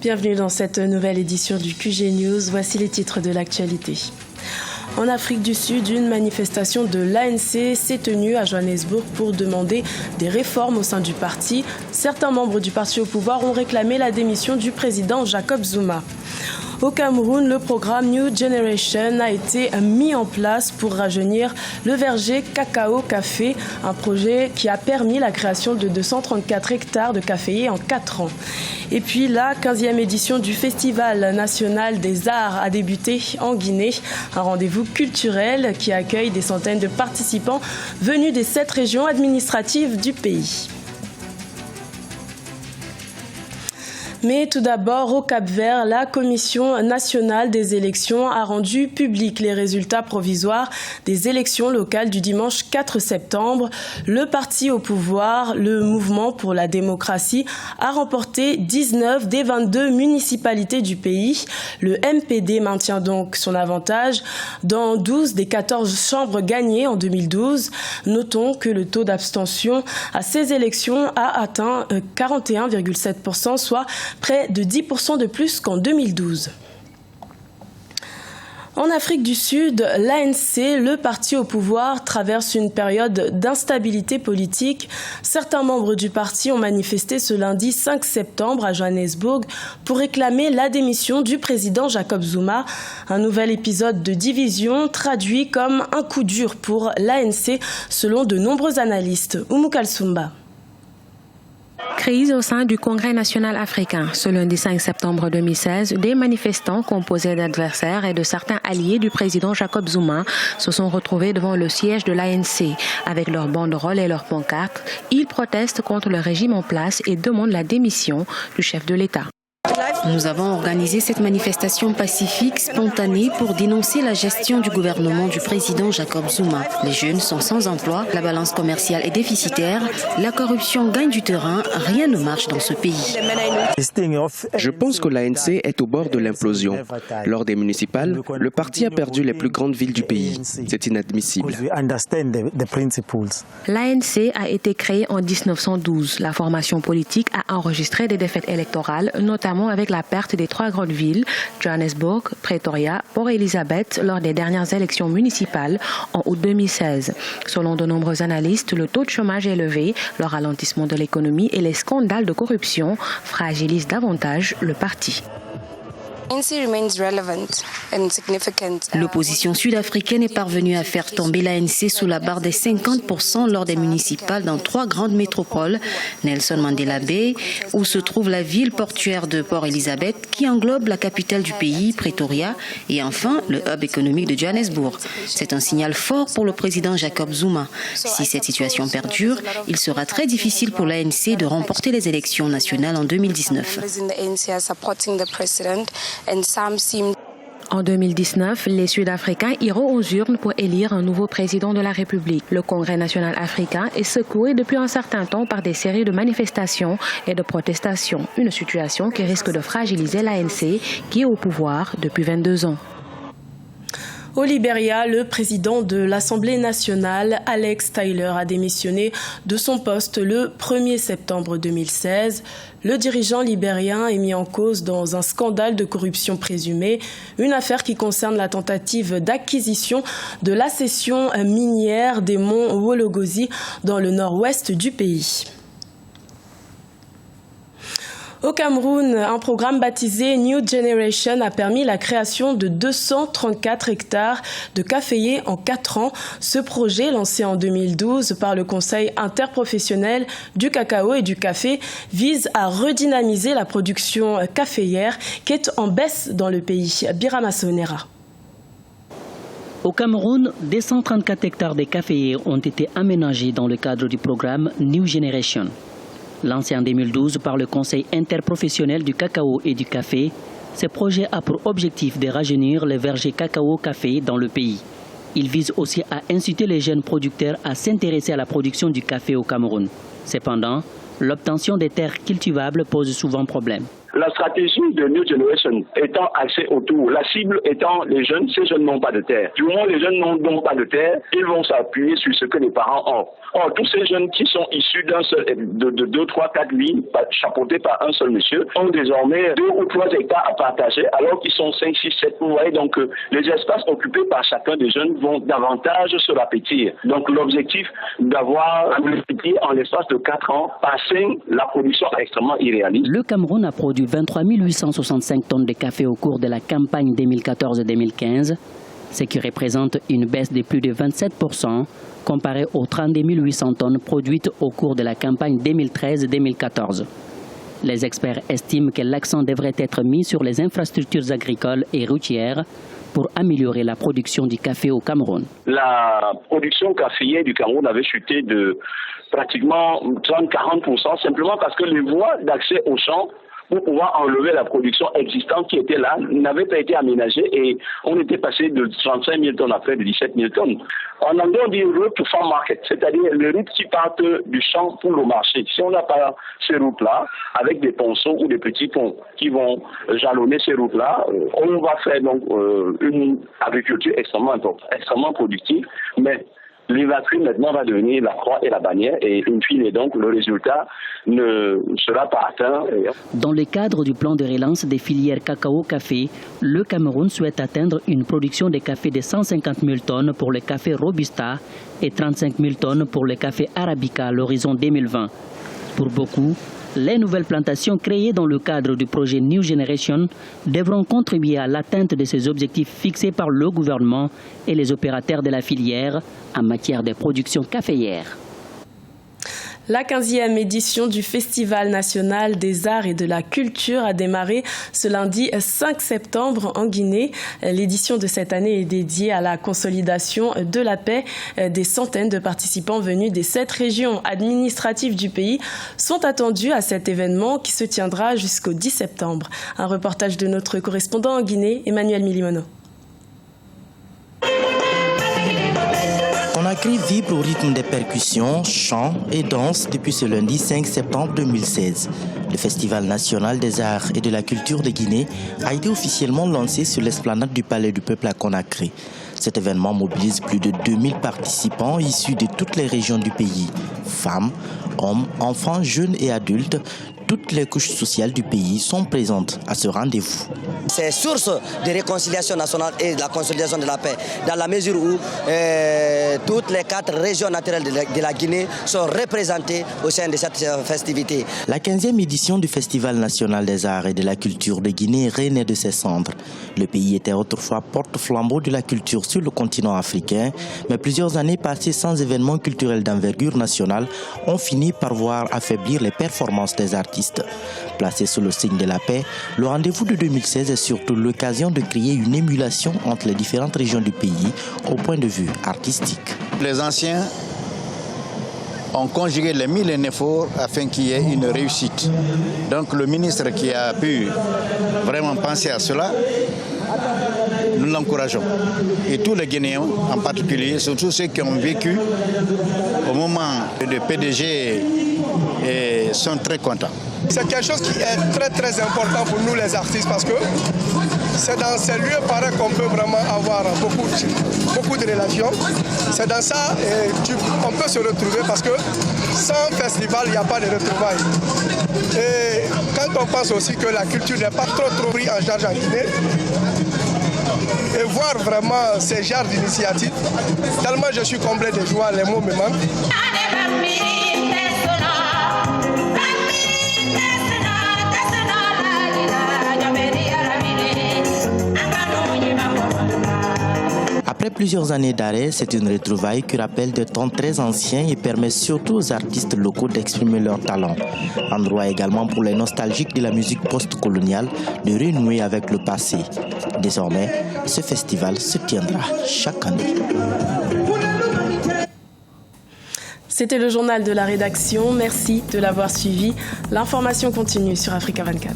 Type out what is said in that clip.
Bienvenue dans cette nouvelle édition du QG News. Voici les titres de l'actualité. En Afrique du Sud, une manifestation de l'ANC s'est tenue à Johannesburg pour demander des réformes au sein du parti. Certains membres du parti au pouvoir ont réclamé la démission du président Jacob Zuma. Au Cameroun, le programme New Generation a été mis en place pour rajeunir le verger cacao-café, un projet qui a permis la création de 234 hectares de caféiers en 4 ans. Et puis la 15e édition du Festival national des arts a débuté en Guinée, un rendez-vous culturel qui accueille des centaines de participants venus des 7 régions administratives du pays. Mais tout d'abord, au Cap-Vert, la Commission nationale des élections a rendu public les résultats provisoires des élections locales du dimanche 4 septembre. Le parti au pouvoir, le Mouvement pour la démocratie, a remporté 19 des 22 municipalités du pays. Le MPD maintient donc son avantage dans 12 des 14 chambres gagnées en 2012. Notons que le taux d'abstention à ces élections a atteint 41,7%, soit près de 10% de plus qu'en 2012. En Afrique du Sud, l'ANC, le parti au pouvoir, traverse une période d'instabilité politique. Certains membres du parti ont manifesté ce lundi 5 septembre à Johannesburg pour réclamer la démission du président Jacob Zuma. Un nouvel épisode de division traduit comme un coup dur pour l'ANC, selon de nombreux analystes. Oumou Kalsoumba. Crise au sein du Congrès national africain. Ce lundi 5 septembre 2016, des manifestants composés d'adversaires et de certains alliés du président Jacob Zuma se sont retrouvés devant le siège de l'ANC. Avec leurs banderoles et leurs pancartes, ils protestent contre le régime en place et demandent la démission du chef de l'État. Nous avons organisé cette manifestation pacifique, spontanée, pour dénoncer la gestion du gouvernement du président Jacob Zuma. Les jeunes sont sans emploi, la balance commerciale est déficitaire, la corruption gagne du terrain, rien ne marche dans ce pays. Je pense que l'ANC est au bord de l'implosion. Lors des municipales, le parti a perdu les plus grandes villes du pays. C'est inadmissible. L'ANC a été créée en 1912. La formation politique a enregistré des défaites électorales, notamment avec la perte des 3 grandes villes, Johannesburg, Pretoria, Port Elizabeth, lors des dernières élections municipales en août 2016. Selon de nombreux analystes, le taux de chômage élevé, le ralentissement de l'économie et les scandales de corruption fragilisent davantage le parti. L'opposition sud-africaine est parvenue à faire tomber l'ANC sous la barre des 50% lors des municipales dans 3 grandes métropoles, Nelson Mandela Bay, où se trouve la ville portuaire de Port Elizabeth, qui englobe la capitale du pays, Pretoria, et enfin le hub économique de Johannesburg. C'est un signal fort pour le président Jacob Zuma. Si cette situation perdure, il sera très difficile pour l'ANC de remporter les élections nationales en 2019. En 2019, les Sud-Africains iront aux urnes pour élire un nouveau président de la République. Le Congrès national africain est secoué depuis un certain temps par des séries de manifestations et de protestations. Une situation qui risque de fragiliser l'ANC qui est au pouvoir depuis 22 ans. Au Libéria, le président de l'Assemblée nationale, Alex Tyler, a démissionné de son poste le 1er septembre 2016. Le dirigeant libérien est mis en cause dans un scandale de corruption présumée, une affaire qui concerne la tentative d'acquisition de la cession minière des monts Wologozi dans le nord-ouest du pays. Au Cameroun, un programme baptisé New Generation a permis la création de 234 hectares de caféiers en 4 ans. Ce projet, lancé en 2012 par le Conseil interprofessionnel du cacao et du café, vise à redynamiser la production caféière qui est en baisse dans le pays. Birama Sonera. Au Cameroun, 234 hectares de caféiers ont été aménagés dans le cadre du programme New Generation. Lancé en 2012 par le Conseil interprofessionnel du cacao et du café, ce projet a pour objectif de rajeunir les vergers cacao-café dans le pays. Il vise aussi à inciter les jeunes producteurs à s'intéresser à la production du café au Cameroun. Cependant, l'obtention des terres cultivables pose souvent problème. La stratégie de New Generation étant axée autour, la cible étant les jeunes, ces jeunes n'ont pas de terre. Du moment où les jeunes n'ont pas de terre, ils vont s'appuyer sur ce que les parents ont. Or, tous ces jeunes qui sont issus de 2, 3, 4 lignes, chapeautés par un seul monsieur, ont désormais 2 ou 3 hectares à partager, alors qu'ils sont 5, 6, 7. Vous voyez, donc les espaces occupés par chacun des jeunes vont davantage se répétir. Donc l'objectif d'avoir multiplié en l'espace de 4 ans par 5, la production est extrêmement irréaliste. Le Cameroun a produit 23 865 tonnes de café au cours de la campagne 2014-2015, ce qui représente une baisse de plus de 27% comparé aux 32 800 tonnes produites au cours de la campagne 2013-2014. Les experts estiment que l'accent devrait être mis sur les infrastructures agricoles et routières pour améliorer la production du café au Cameroun. La production caféière du Cameroun avait chuté de pratiquement 30-40% simplement parce que les voies d'accès aux champs pour pouvoir enlever la production existante qui était là n'avaient pas été aménagées et on était passé de 35 000 tonnes à près de 17 000 tonnes. En anglais, on dit route to farm market, c'est-à-dire les routes qui partent du champ pour le marché. Si on n'a pas ces routes-là, avec des ponceaux ou des petits ponts qui vont jalonner ces routes-là, on va faire donc une agriculture extrêmement productive, mais l'Ivatry maintenant va devenir la croix et la bannière et in fine donc le résultat ne sera pas atteint. Dans le cadre du plan de relance des filières cacao-café, le Cameroun souhaite atteindre une production de café de 150 000 tonnes pour le café Robusta et 35 000 tonnes pour le café Arabica à l'horizon 2020. Pour beaucoup, les nouvelles plantations créées dans le cadre du projet New Generation devront contribuer à l'atteinte de ces objectifs fixés par le gouvernement et les opérateurs de la filière en matière de production caféière. La 15e édition du Festival national des arts et de la culture a démarré ce lundi 5 septembre en Guinée. L'édition de cette année est dédiée à la consolidation de la paix. Des centaines de participants venus des 7 régions administratives du pays sont attendus à cet événement qui se tiendra jusqu'au 10 septembre. Un reportage de notre correspondant en Guinée, Emmanuel Milimono. Conakry vibre au rythme des percussions, chants et danses depuis ce lundi 5 septembre 2016. Le Festival national des arts et de la culture de Guinée a été officiellement lancé sur l'esplanade du Palais du Peuple à Conakry. Cet événement mobilise plus de 2000 participants issus de toutes les régions du pays. Femmes, hommes, enfants, jeunes et adultes, toutes les couches sociales du pays sont présentes à ce rendez-vous. C'est source de réconciliation nationale et de la consolidation de la paix, dans la mesure où toutes les 4 régions naturelles de la Guinée sont représentées au sein de cette festivité. La 15e édition du Festival national des arts et de la culture de Guinée renaît de ses cendres. Le pays était autrefois porte-flambeau de la culture sur le continent africain, mais plusieurs années passées sans événements culturels d'envergure nationale ont fini par voir affaiblir les performances des artistes. Placé sous le signe de la paix, le rendez-vous de 2016 est surtout l'occasion de créer une émulation entre les différentes régions du pays au point de vue artistique. Les anciens ont conjugué les 1000 efforts afin qu'il y ait une réussite. Donc le ministre qui a pu vraiment penser à cela, nous l'encourageons. Et tous les Guinéens en particulier, surtout ceux qui ont vécu au moment de PDG, sont très contents. C'est quelque chose qui est très important pour nous les artistes parce que c'est dans ces lieux pareils qu'on peut vraiment avoir beaucoup de relations. C'est dans ça on peut se retrouver parce que sans festival, il n'y a pas de retrouvailles. Et quand on pense aussi que la culture n'est pas trop prise en charge en Guinée, et voir vraiment ces genres d'initiatives, tellement je suis comblé de joie, les mots me manquent. Après plusieurs années d'arrêt, c'est une retrouvaille qui rappelle des temps très anciens et permet surtout aux artistes locaux d'exprimer leurs talents. Endroit également pour les nostalgiques de la musique post-coloniale de renouer avec le passé. Désormais, ce festival se tiendra chaque année. C'était le journal de la rédaction. Merci de l'avoir suivi. L'information continue sur Africa 24.